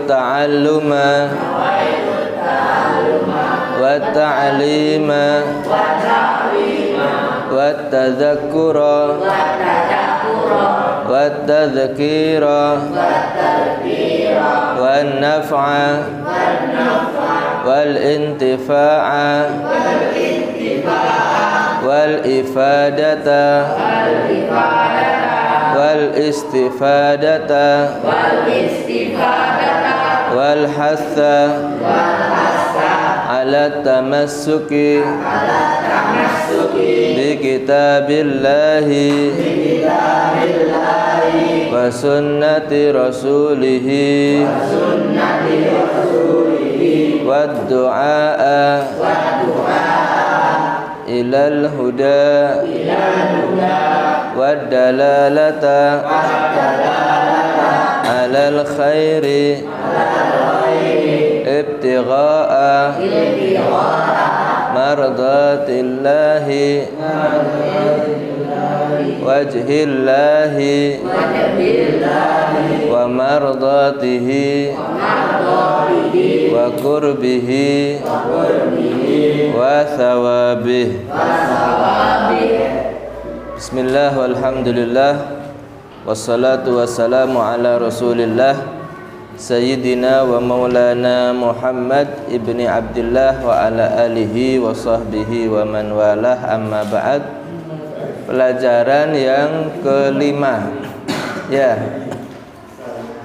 ta'alluma wa ta'lima wa tadhakkura wa tadhkira wa naf'a wal intifa'a wal ifadata wal istifadata wal hatha ala tamassuki bi kitabillahi wa sunnati rasulihi wa du'a ilal huda wa dalalata alal khairi ibtigha'a mardatillahi wajhillahi wa mardatihi wa qurbihi wa thawabih. Bismillah walhamdulillah wassalatu wassalamu ala rasulillah Sayyidina wa maulana Muhammad ibni Abdillah wa ala alihi wa sahbihi wa man walah, amma ba'd. Pelajaran yang kelima, ya,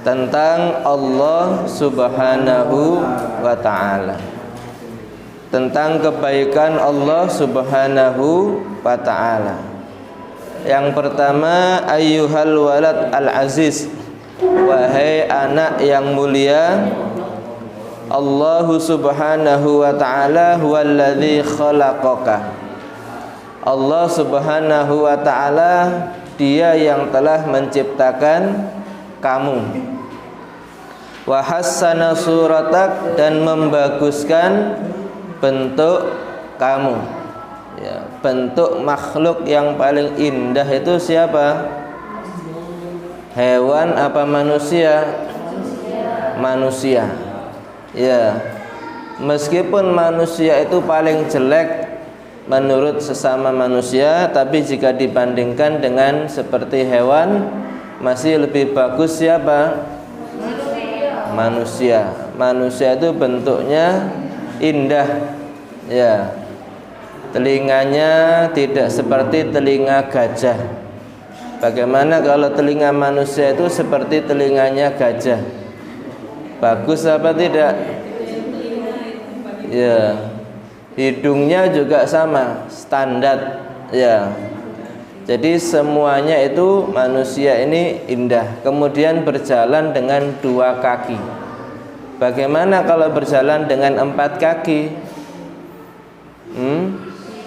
tentang Allah subhanahu wa ta'ala, tentang kebaikan Allah subhanahu wa ta'ala. Yang pertama, ayyuhal walad al-aziz, wahai anak yang mulia, Allah subhanahu wa ta'ala huwallazi khalaqaka. Allah subhanahu wa ta'ala, dia yang telah menciptakan kamu. Wa hassana suratak, dan membaguskan bentuk kamu, ya, bentuk makhluk yang paling indah itu siapa? Hewan apa manusia? Manusia. Ya. Meskipun manusia itu paling jelek menurut sesama manusia, tapi jika dibandingkan dengan seperti hewan, masih lebih bagus siapa? Manusia. Manusia itu bentuknya indah, ya. Telinganya tidak seperti telinga gajah. Bagaimana kalau telinga manusia itu seperti telinganya gajah? Bagus apa tidak? Ya. Hidungnya juga sama, standar, ya. Jadi semuanya itu manusia ini indah. Kemudian berjalan dengan 2 kaki. Bagaimana kalau berjalan dengan 4 kaki?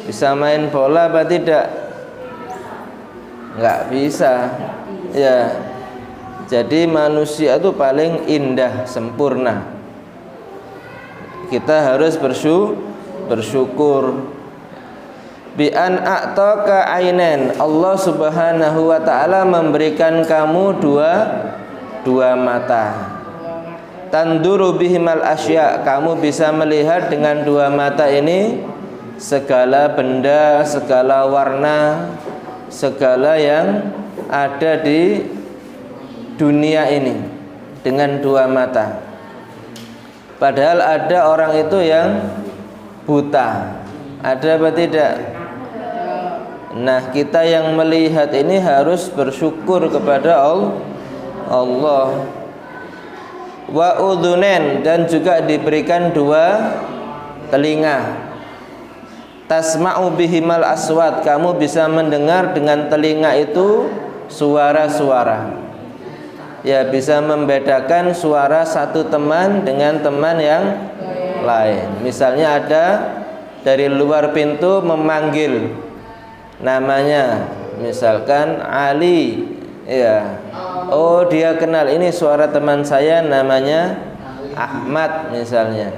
Bisa main bola apa tidak? Enggak bisa, ya. Jadi manusia itu paling indah, sempurna. Kita harus bersyukur. Bi an a'taka ainen, Allah subhanahu wa ta'ala memberikan kamu dua mata. Tanduru bihimal asya, kamu bisa melihat dengan 2 mata ini segala benda, segala warna, segala yang ada di dunia ini dengan 2 mata. Padahal ada orang itu yang buta, ada apa tidak? Nah, kita yang melihat ini harus bersyukur kepada Allah. Wa udhunen, dan juga diberikan 2 telinga. Tasma'u bihimal aswat, kamu bisa mendengar dengan telinga itu suara-suara. Ya, bisa membedakan suara satu teman dengan teman yang lain. Misalnya ada dari luar pintu memanggil namanya, misalkan Ali, ya. Oh, dia kenal, ini suara teman saya namanya Ahmad misalnya.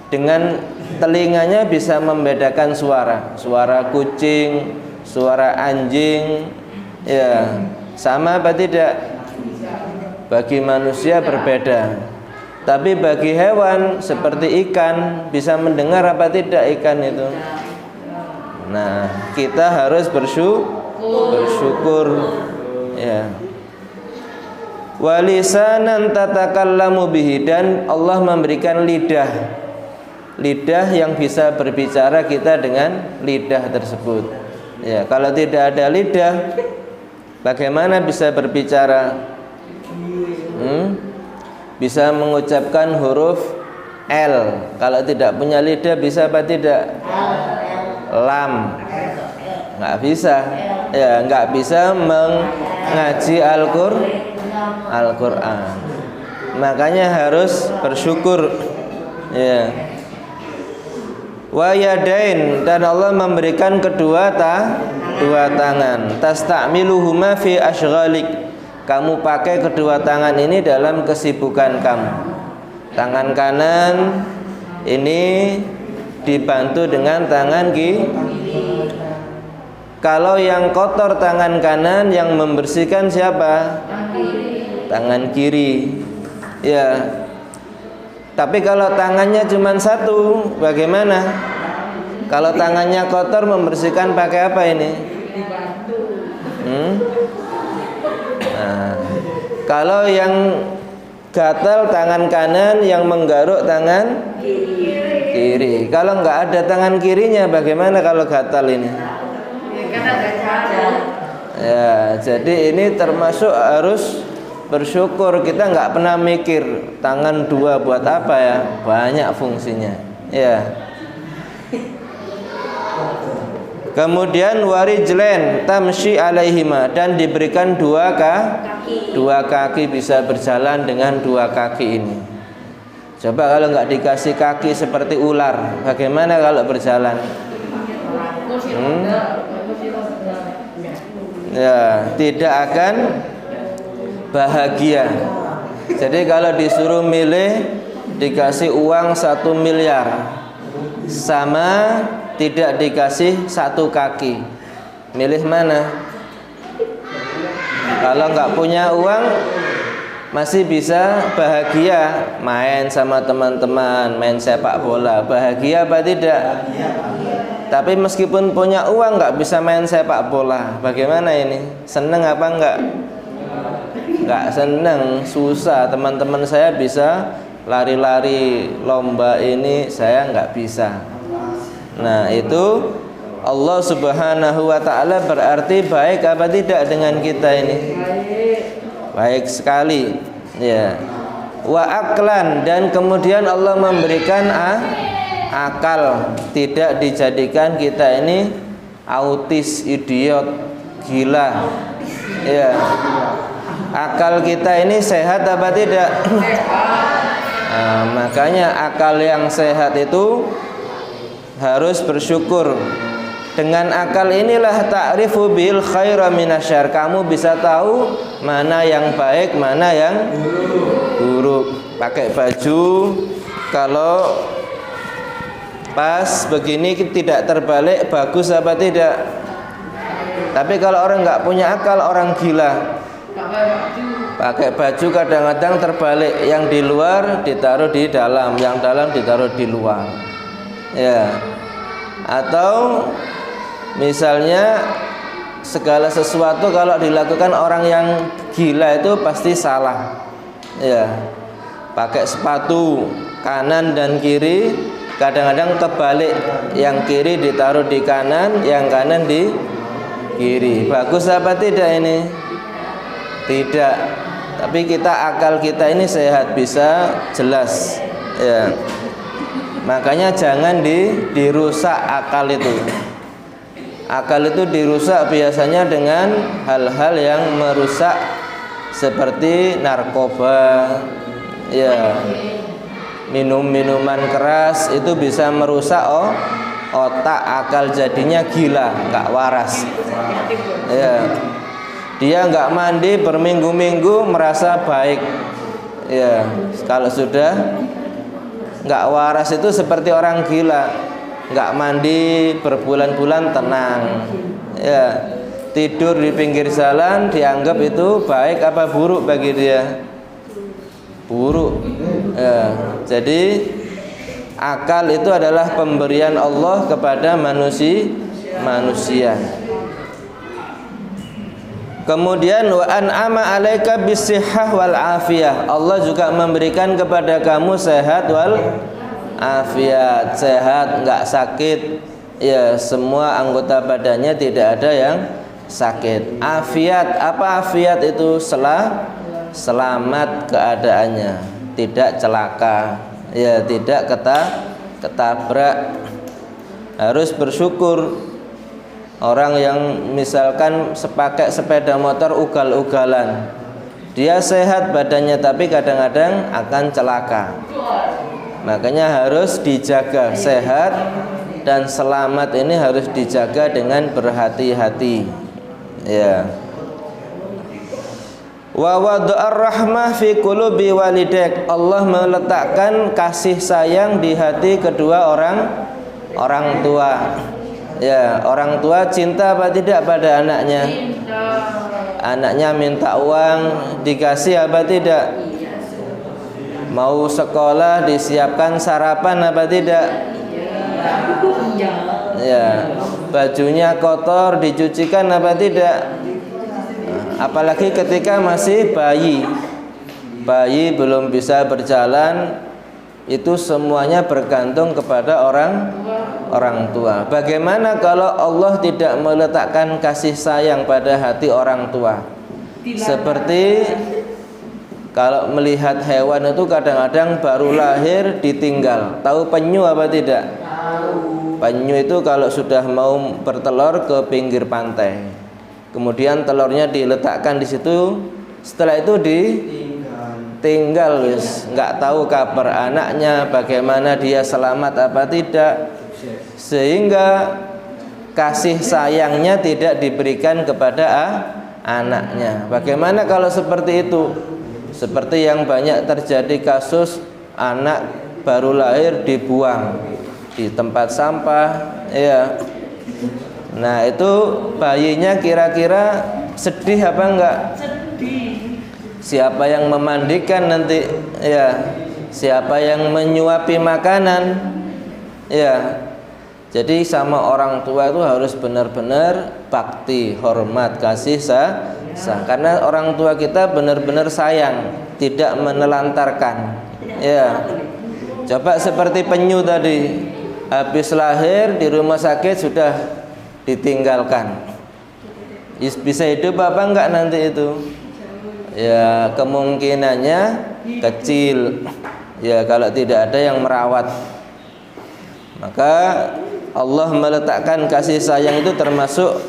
Dengan telinganya bisa membedakan suara kucing, suara anjing, ya. Sama apa tidak? Bagi manusia berbeda. Tapi bagi hewan seperti ikan, bisa mendengar apa tidak ikan itu? Nah, kita harus bersyukur ya. Walisanan tatakallamu bihi, dan Allah memberikan lidah yang bisa berbicara kita dengan lidah tersebut. Ya, kalau tidak ada lidah, bagaimana bisa berbicara? Bisa mengucapkan huruf L. Kalau tidak punya lidah bisa apa tidak? Lam. Nggak bisa. Ya, nggak bisa mengaji Al-Quran. Makanya harus bersyukur. Ya. Wa yadain, dan Allah memberikan dua tangan. Tasta'miluhuma fi ashghalik. Kamu pakai kedua tangan ini dalam kesibukan kamu. Tangan kanan ini dibantu dengan tangan kiri. Kalau yang kotor tangan kanan, yang membersihkan siapa? Tangan kiri. Ya. Tapi kalau tangannya cuma satu, bagaimana? Kalau tangannya kotor, membersihkan pakai apa ini? Nah, kalau yang gatal tangan kanan, yang menggaruk tangan kiri. Kalau nggak ada tangan kirinya, bagaimana kalau gatal ini? Ya, jadi ini termasuk harus bersyukur. Kita nggak pernah mikir tangan dua buat apa ya, banyak fungsinya ya. Kemudian warijlen tamshi alaihima, dan diberikan dua kaki bisa berjalan dengan dua kaki ini. Coba kalau nggak dikasih kaki seperti ular, bagaimana kalau berjalan? Ya, tidak akan bahagia. Jadi kalau disuruh milih, dikasih uang 1 miliar sama tidak dikasih satu kaki, milih mana? Kalau nggak punya uang masih bisa bahagia, main sama teman-teman, main sepak bola, bahagia apa tidak? Tapi meskipun punya uang nggak bisa main sepak bola, bagaimana ini? Seneng apa enggak? Nggak seneng, susah. Teman-teman saya bisa lari-lari lomba ini, saya nggak bisa. Nah, itu Allah Subhanahu wa ta'ala berarti baik apa tidak dengan kita ini? Baik sekali ya. Wa aklan, dan kemudian Allah memberikan akal, tidak dijadikan kita ini autis, idiot, gila ya. Akal kita ini sehat apa tidak? Nah, makanya akal yang sehat itu harus bersyukur. Dengan akal inilah ta'rifu bil khaira minasyarr. Kamu bisa tahu mana yang baik, mana yang buruk. Pakai baju kalau pas begini tidak terbalik, bagus apa tidak? Tapi kalau orang nggak punya akal, orang gila, pakai baju kadang-kadang terbalik, yang di luar ditaruh di dalam, yang dalam ditaruh di luar ya. Atau misalnya segala sesuatu kalau dilakukan orang yang gila itu pasti salah ya. Pakai sepatu kanan dan kiri, kadang-kadang terbalik, yang kiri ditaruh di kanan, yang kanan di kiri. Bagus apa tidak ini? Tidak. Tapi akal kita ini sehat, bisa jelas ya. Makanya jangan dirusak akal itu. Akal itu dirusak biasanya dengan hal-hal yang merusak, seperti narkoba ya. Minum-minuman keras itu bisa merusak otak, akal, jadinya gila, nggak waras ya. Dia nggak mandi berminggu-minggu merasa baik ya. Kalau sudah nggak waras itu seperti orang gila, nggak mandi berbulan-bulan tenang ya. Tidur di pinggir jalan dianggap itu baik apa buruk bagi dia? Buruk Ya, jadi akal itu adalah pemberian Allah kepada manusia. Kemudian wa an'ama 'alaika bisihhah wal afiyah. Allah juga memberikan kepada kamu sehat wal afiat, sehat, enggak sakit. Ya, semua anggota badannya tidak ada yang sakit. Afiat, apa afiat itu? Selamat keadaannya, tidak celaka, ya, tidak ketabrak. Harus bersyukur. Orang yang misalkan pakai sepeda motor ugal-ugalan, dia sehat badannya tapi kadang-kadang akan celaka. Makanya harus dijaga, sehat dan selamat ini harus dijaga dengan berhati-hati. Ya. Wa wada'ar rahmah fi qulubi walidaik. Allah meletakkan kasih sayang di hati kedua orang tua. Ya, orang tua cinta apa tidak pada anaknya? Anaknya minta uang, dikasih apa tidak? Mau sekolah, disiapkan sarapan apa tidak? Ya, bajunya kotor, dicucikan apa tidak? Apalagi ketika masih bayi belum bisa berjalan, itu semuanya bergantung kepada orang tua. Bagaimana kalau Allah tidak meletakkan kasih sayang pada hati orang tua? Seperti kalau melihat hewan itu kadang-kadang baru lahir ditinggal. Tahu penyu apa tidak? Penyu itu kalau sudah mau bertelur ke pinggir pantai, kemudian telurnya diletakkan di situ, setelah itu tinggal, nggak tahu kabar anaknya, bagaimana dia selamat apa tidak, sehingga kasih sayangnya tidak diberikan kepada anaknya. Bagaimana kalau seperti itu? Seperti yang banyak terjadi kasus anak baru lahir dibuang di tempat sampah, ya. Nah, itu bayinya kira-kira sedih apa enggak? Siapa yang memandikan nanti, ya, siapa yang menyuapi makanan, ya. Jadi sama orang tua itu harus benar-benar bakti, hormat, kasih sayang. Karena orang tua kita benar-benar sayang, tidak menelantarkan, ya. Coba seperti penyu tadi, habis lahir di rumah sakit sudah ditinggalkan, bisa hidup apa enggak nanti itu? Ya, kemungkinannya kecil, ya, kalau tidak ada yang merawat. Maka Allah meletakkan kasih sayang itu termasuk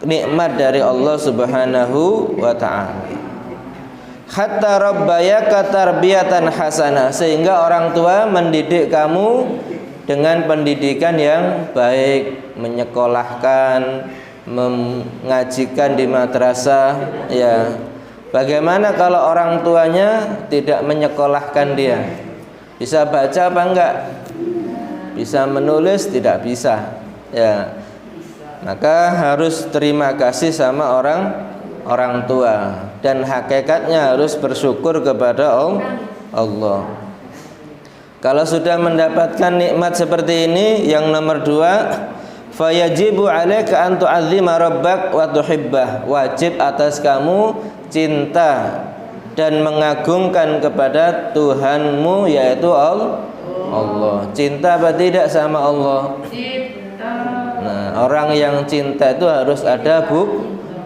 nikmat dari Allah Subhanahu wa ta'ala. Hatta rabbayaka tarbiyatan hasanah, sehingga orang tua mendidik kamu dengan pendidikan yang baik, menyekolahkan, mengajikan di madrasah, ya. Bagaimana kalau orang tuanya tidak menyekolahkan dia? Bisa baca apa enggak? Bisa menulis? Tidak bisa, ya. Maka harus terima kasih sama orang tua, dan hakikatnya harus bersyukur kepada Allah. Kalau sudah mendapatkan nikmat seperti ini, yang nomor 2, fayajibu 'alaika an tu'azzima rabbak wa tuhibbah. Wajib atas kamu cinta dan mengagungkan kepada Tuhanmu, yaitu Allah. Cinta apa tidak sama Allah? Nah, orang yang cinta itu harus ada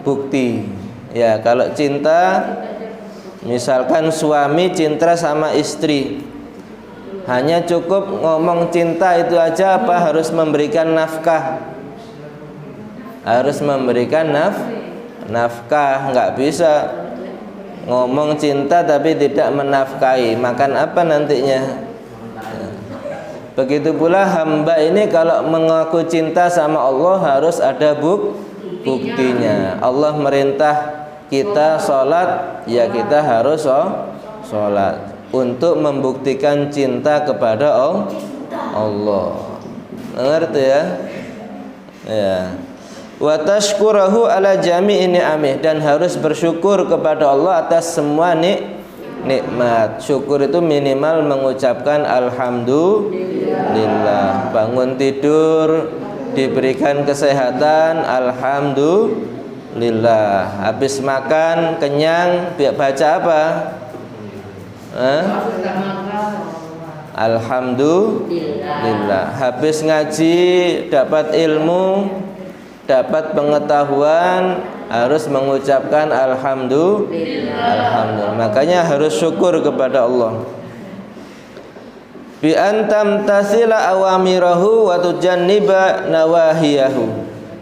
bukti. Ya, kalau cinta, misalkan suami cinta sama istri, hanya cukup ngomong cinta itu aja apa harus memberikan nafkah? Harus memberikan nafkah. Nggak bisa ngomong cinta tapi tidak menafkahi. Makan apa nantinya? Begitu pula hamba ini kalau mengaku cinta sama Allah harus ada buktinya. Allah merintah kita sholat, ya kita harus sholat untuk membuktikan cinta kepada Allah. Ngerti ya? Ya. Wa tashkurahu ala jami'i ni'amih, dan harus bersyukur kepada Allah atas semua nikmat. Syukur itu minimal mengucapkan alhamdulillah. Bangun tidur diberikan kesehatan, alhamdulillah. Habis makan kenyang, baca apa? Alhamdulillah. Habis ngaji dapat ilmu, dapat pengetahuan, harus mengucapkan alhamdulillah. Makanya harus syukur kepada Allah. Bi antam tasila awamirahu wa tujanniba nawahiyahu.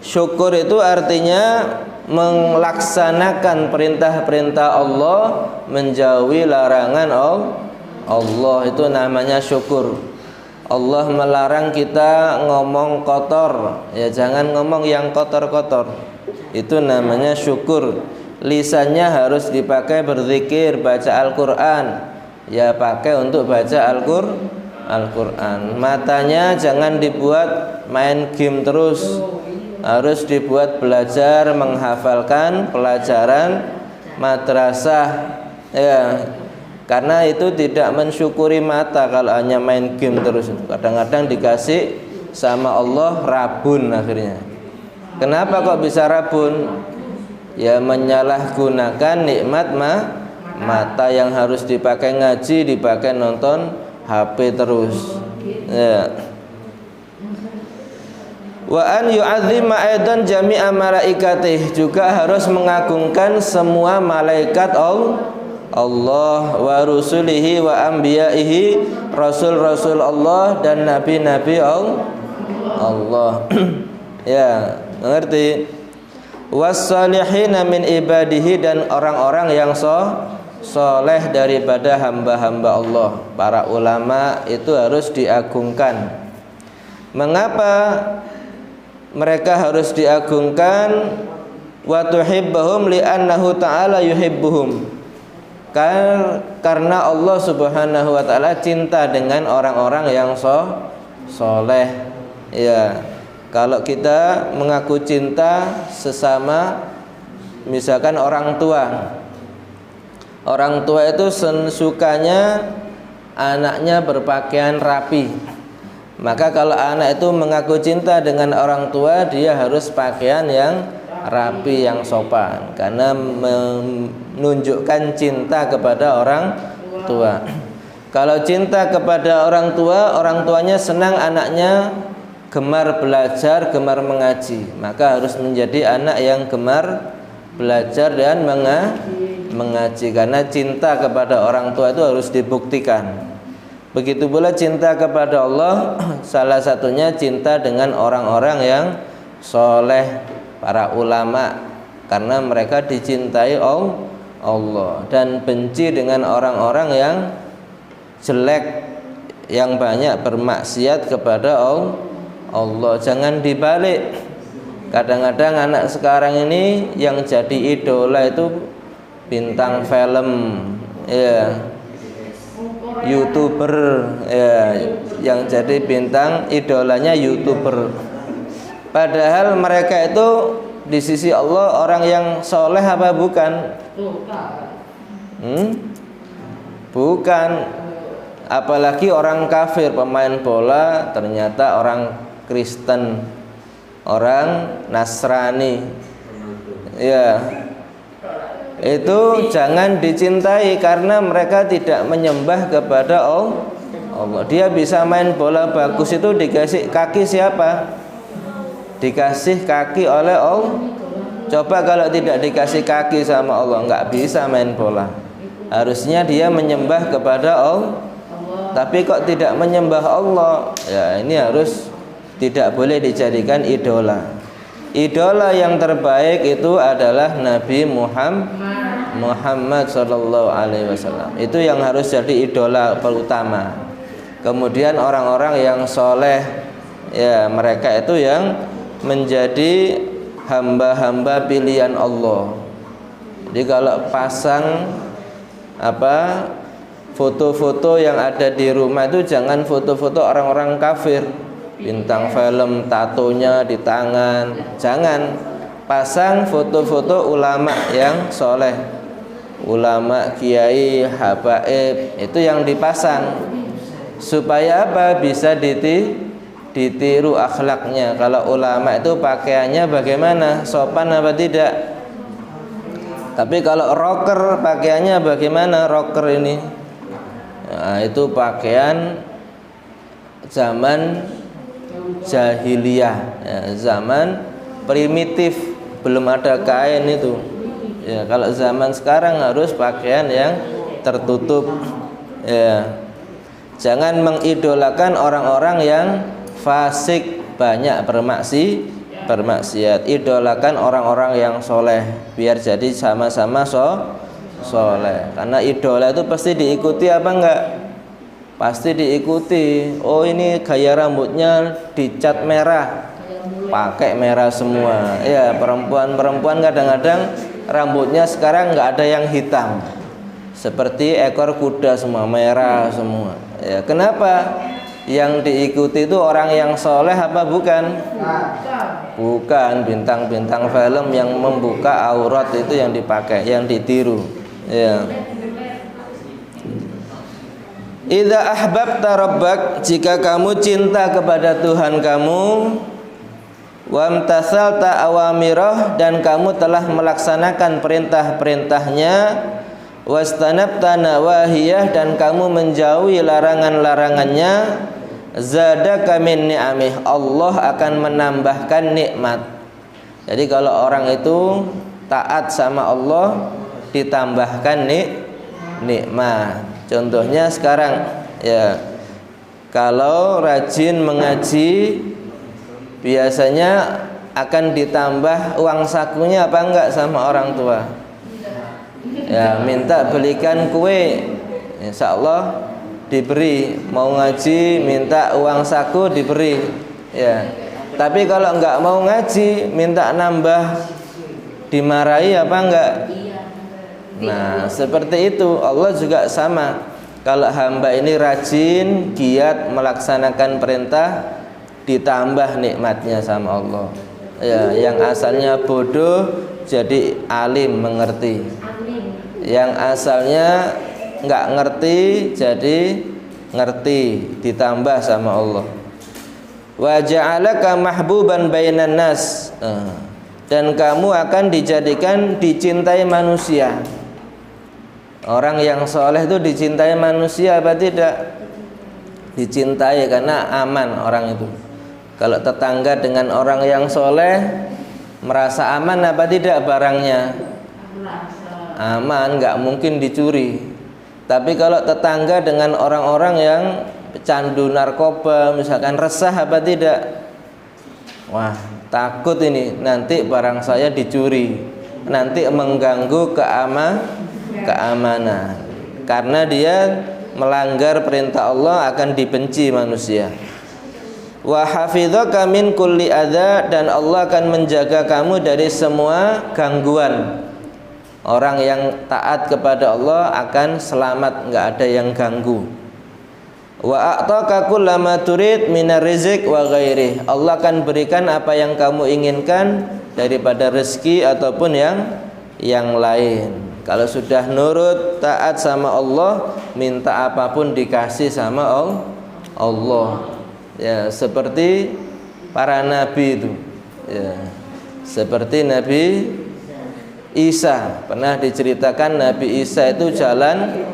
Syukur itu artinya melaksanakan perintah-perintah Allah, menjauhi larangan Allah. Itu namanya syukur. Allah melarang kita ngomong kotor, ya jangan ngomong yang kotor-kotor. Itu namanya syukur. Lisannya harus dipakai berzikir, baca Al-Qur'an. Ya pakai untuk baca Al-Qur'an. Matanya jangan dibuat main game terus. Harus dibuat belajar, menghafalkan pelajaran madrasah. Ya. Karena itu tidak mensyukuri mata kalau hanya main game terus. Kadang-kadang dikasih sama Allah rabun akhirnya. Kenapa kok bisa rabun? Ya menyalahgunakan nikmat mata yang harus dipakai ngaji, dipakai nonton HP terus. Ya. Wa an yu'azzima aidan jami'a malaikatih, juga harus mengagungkan semua malaikat Allah wa rusulihi wa anbiya'ihi, rasul-rasul Allah dan nabi-nabi Allah. Ya, mengerti? Was-salihina min ibadihi, dan orang-orang yang soleh daripada hamba-hamba Allah. Para ulama itu harus diagungkan. Mengapa mereka harus diagungkan? Wa tuhibbahum li'annahu ta'ala yuhibbuhum. Karena Allah Subhanahu wa taala cinta dengan orang-orang yang soleh. Ya. Kalau kita mengaku cinta sesama, misalkan orang tua. Orang tua itu sukanya anaknya berpakaian rapi. Maka kalau anak itu mengaku cinta dengan orang tua, dia harus pakaian yang rapi, yang sopan, karena menunjukkan cinta kepada orang tua. Kalau cinta kepada orang tua, orang tuanya senang anaknya gemar belajar, gemar mengaji, maka harus menjadi anak yang gemar belajar dan mengaji, karena cinta kepada orang tua itu harus dibuktikan. Begitu pula cinta kepada Allah, salah satunya cinta dengan orang-orang yang soleh, para ulama, karena mereka dicintai Allah, dan benci dengan orang-orang yang jelek, yang banyak bermaksiat kepada Allah. Jangan dibalik. Kadang-kadang anak sekarang ini yang jadi idola itu bintang film, ya, YouTuber, ya, yang jadi bintang idolanya YouTuber. Padahal mereka itu di sisi Allah orang yang soleh apa bukan? Bukan. Apalagi orang kafir, pemain bola, ternyata orang Kristen, orang Nasrani. Ya. Itu jangan dicintai, karena mereka tidak menyembah kepada Allah. Dia bisa main bola bagus, itu dikasih kaki siapa? Dikasih kaki oleh Allah. Coba kalau tidak dikasih kaki sama Allah, nggak bisa main bola. Harusnya dia menyembah kepada Allah. Tapi kok tidak menyembah Allah? Ya, ini harus tidak boleh dijadikan idola. Idola yang terbaik itu adalah Nabi Muhammad sallallahu alaihi wasallam. Itu yang harus jadi idola pertama. Kemudian orang-orang yang soleh, ya mereka itu yang menjadi hamba-hamba pilihan Allah. Jadi kalau pasang foto-foto yang ada di rumah itu jangan foto-foto orang-orang kafir, bintang film, tatonya di tangan. Jangan, pasang foto-foto ulama yang soleh. ulama, kiai, habaib, itu yang dipasang supaya apa? Bisa ditiru akhlaknya. Kalau ulama itu pakaiannya bagaimana? Sopan apa tidak? Tapi kalau rocker pakaiannya bagaimana? Rocker ini, nah, itu pakaian zaman jahiliyah, ya, zaman primitif, belum ada kain itu. Ya, kalau zaman sekarang harus pakaian yang tertutup. Ya, jangan mengidolakan orang-orang yang fasik, banyak bermaksiat. Idolakan orang-orang yang soleh, biar jadi sama-sama soleh. Karena idola itu pasti diikuti apa enggak? Pasti diikuti. Oh, ini gaya rambutnya dicat merah, pakai merah semua. Ya, perempuan kadang-kadang rambutnya sekarang enggak ada yang hitam, seperti ekor kuda semua, merah semua. Ya, kenapa? Yang diikuti itu orang yang soleh apa bukan? Bukan bintang-bintang film yang membuka aurat itu yang dipakai, yang ditiru. Ya. Idza ahbabta rabbak, jika kamu cinta kepada Tuhan kamu, wamtasalta awamirah, dan kamu telah melaksanakan perintah-perintahnya, wastanabta nawahiyah, dan kamu menjauhi larangan-larangannya, zadaka min ni'amih, Allah akan menambahkan nikmat. Jadi kalau orang itu taat sama Allah, ditambahkan nikmat. Contohnya sekarang, ya, kalau rajin mengaji biasanya akan ditambah uang sakunya apa enggak sama orang tua? Ya, minta belikan kue, insya Allah diberi. Mau ngaji minta uang saku diberi. Ya, tapi kalau enggak mau ngaji minta nambah, dimarahi apa enggak? Nah, seperti itu. Allah juga sama. Kalau hamba ini rajin, giat melaksanakan perintah, ditambah nikmatnya sama Allah. Ya, yang asalnya bodoh jadi alim, mengerti. Yang asalnya nggak ngerti jadi ngerti, ditambah sama Allah. Wa ja'alaka mahbuban bainan nas, dan kamu akan dijadikan dicintai manusia. Orang yang soleh itu dicintai manusia apa tidak? Dicintai karena aman orang itu. Kalau tetangga dengan orang yang soleh, merasa aman apa tidak barangnya? Aman, nggak mungkin dicuri. Tapi kalau tetangga dengan orang-orang yang pecandu narkoba, misalkan, resah apa tidak? Wah, takut ini, nanti barang saya dicuri, nanti mengganggu keamanan. Karena dia melanggar perintah Allah, akan dibenci manusia. Wa hafizaka min kulli adza, dan Allah akan menjaga kamu dari semua gangguan. Orang yang taat kepada Allah akan selamat, enggak ada yang ganggu. Wa a'taka kullama turid minar rizq wa ghairi, Allah akan berikan apa yang kamu inginkan daripada rezeki ataupun yang lain. Kalau sudah nurut taat sama Allah, minta apapun dikasih sama Allah. Ya, seperti para nabi itu. Ya, seperti Nabi Isa. Pernah diceritakan Nabi Isa itu jalan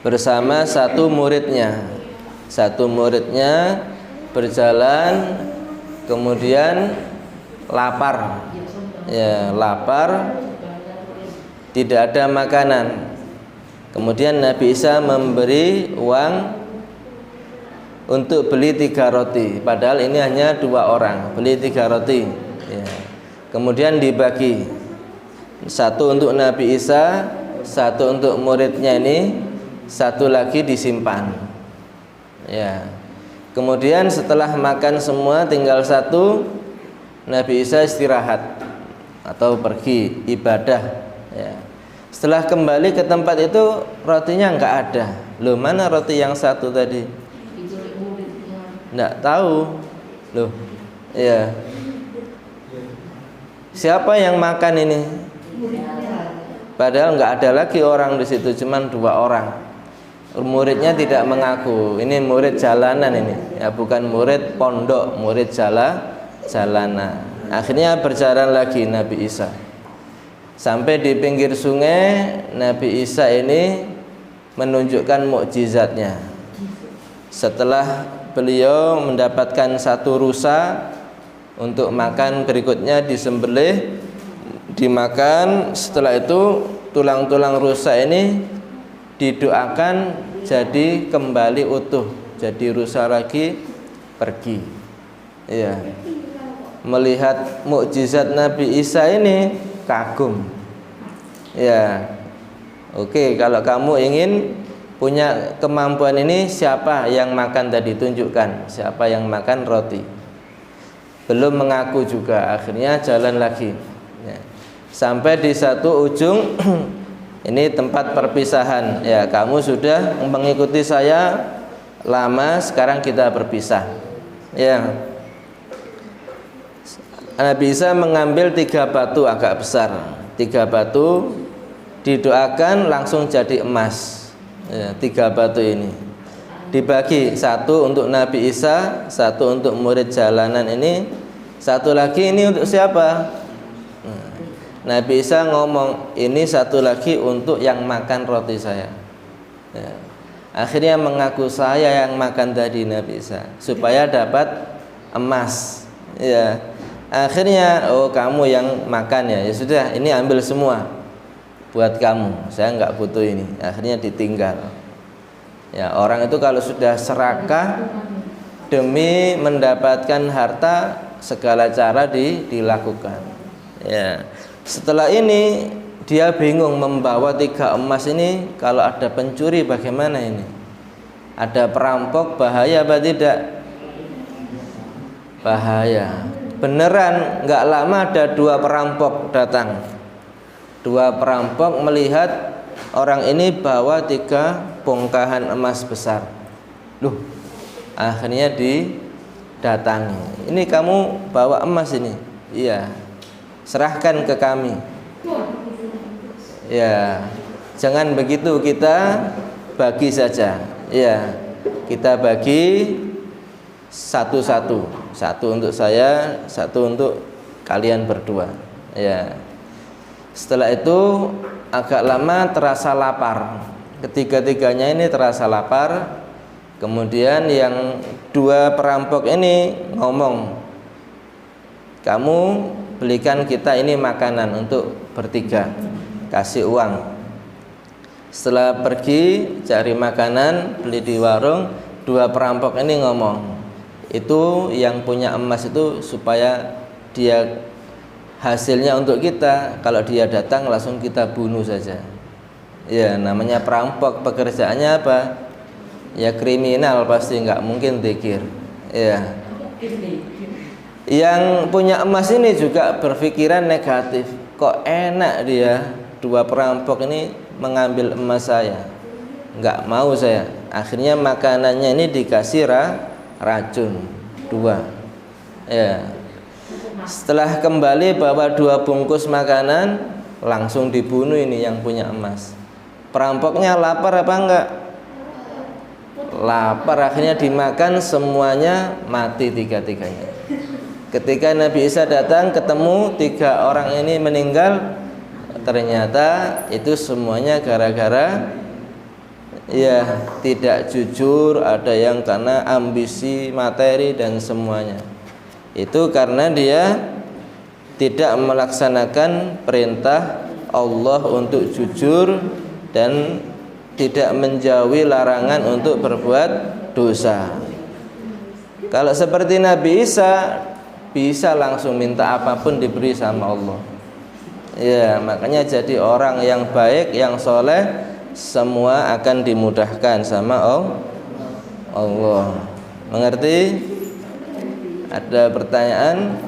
bersama satu muridnya. Satu muridnya berjalan, kemudian lapar. Ya, lapar, tidak ada makanan. Kemudian Nabi Isa memberi uang untuk beli 3 roti. Padahal ini hanya 2 orang, beli 3 roti. Ya. Kemudian dibagi, 1 untuk Nabi Isa, 1 untuk muridnya ini, 1 lagi disimpan. Ya. Kemudian setelah makan semua tinggal 1, Nabi Isa istirahat atau pergi ibadah. Ya. Setelah kembali ke tempat itu, rotinya enggak ada. Loh, mana roti yang 1 tadi? Enggak tahu. Loh. Ya. Siapa yang makan ini? Padahal nggak ada lagi orang di situ, cuman 2 orang. Muridnya tidak mengaku. Ini murid jalanan ini, ya bukan murid pondok, murid jalanan. Akhirnya berjalan lagi Nabi Isa. Sampai di pinggir sungai, Nabi Isa ini menunjukkan mukjizatnya. Setelah beliau mendapatkan 1 rusa untuk makan, berikutnya disembelih, dimakan. Setelah itu tulang-tulang rusa ini didoakan jadi kembali utuh, jadi rusa lagi pergi. Ya. Melihat mukjizat Nabi Isa ini kagum. Ya. Oke, kalau kamu ingin punya kemampuan ini, siapa yang makan tadi? Tunjukkan siapa yang makan roti. Belum mengaku juga, akhirnya jalan lagi. Ya. Sampai di satu ujung ini tempat perpisahan. Ya, kamu sudah mengikuti saya lama, sekarang kita berpisah. Ya. Nabi Isa mengambil 3 batu agak besar. 3 batu didoakan langsung jadi emas. Ya, 3 batu ini dibagi, 1 untuk Nabi Isa, 1 untuk murid jalanan ini, 1 lagi ini untuk siapa? Nabi Isa ngomong, ini 1 lagi untuk yang makan roti saya. Ya. Akhirnya mengaku, saya yang makan tadi Nabi Isa, supaya dapat emas. Ya. Akhirnya, oh kamu yang makan ya, ya sudah, ini ambil semua buat kamu, saya nggak butuh ini. Akhirnya ditinggal. Ya, orang itu kalau sudah serakah demi mendapatkan harta, segala cara dilakukan. Ya. Setelah ini dia bingung membawa 3 emas ini, kalau ada pencuri bagaimana ini? Ada perampok, bahaya apa tidak? Bahaya. Beneran, nggak lama ada 2 perampok datang. 2 perampok melihat orang ini bawa 3 bongkahan emas besar. Loh, akhirnya didatangi. Ini kamu bawa emas ini? Iya. Serahkan ke kami. Ya, jangan begitu, kita bagi saja. Ya, kita bagi satu-satu. 1 untuk saya, 1 untuk kalian berdua. Ya. Setelah itu agak lama terasa lapar. Ketiga-tiganya ini terasa lapar. Kemudian yang 2 perampok ini ngomong, kamu belikan kita ini makanan untuk bertiga, kasih uang. Setelah pergi cari makanan, beli di warung, 2 perampok ini ngomong, itu yang punya emas itu supaya dia hasilnya untuk kita, kalau dia datang langsung kita bunuh saja. Ya, namanya perampok, pekerjaannya apa? Ya kriminal, pasti nggak mungkin zikir. Ya. Yang punya emas ini juga berpikiran negatif. Kok enak dia, 2 perampok ini mengambil emas saya, nggak mau saya. Akhirnya makanannya ini dikasih racun 2. Ya. Setelah kembali bawa 2 bungkus makanan, langsung dibunuh ini yang punya emas. Perampoknya lapar apa enggak? Lapar, akhirnya dimakan semuanya, mati 3-tiganya. Ketika Nabi Isa datang ketemu 3 orang ini meninggal, ternyata itu semuanya gara-gara ya tidak jujur, ada yang karena ambisi materi dan semuanya. Itu karena dia tidak melaksanakan perintah Allah untuk jujur dan tidak menjauhi larangan untuk berbuat dosa. Kalau seperti Nabi Isa, bisa langsung minta apapun diberi sama Allah. Ya, makanya jadi orang yang baik, yang soleh, semua akan dimudahkan sama Allah. Mengerti? Ada pertanyaan?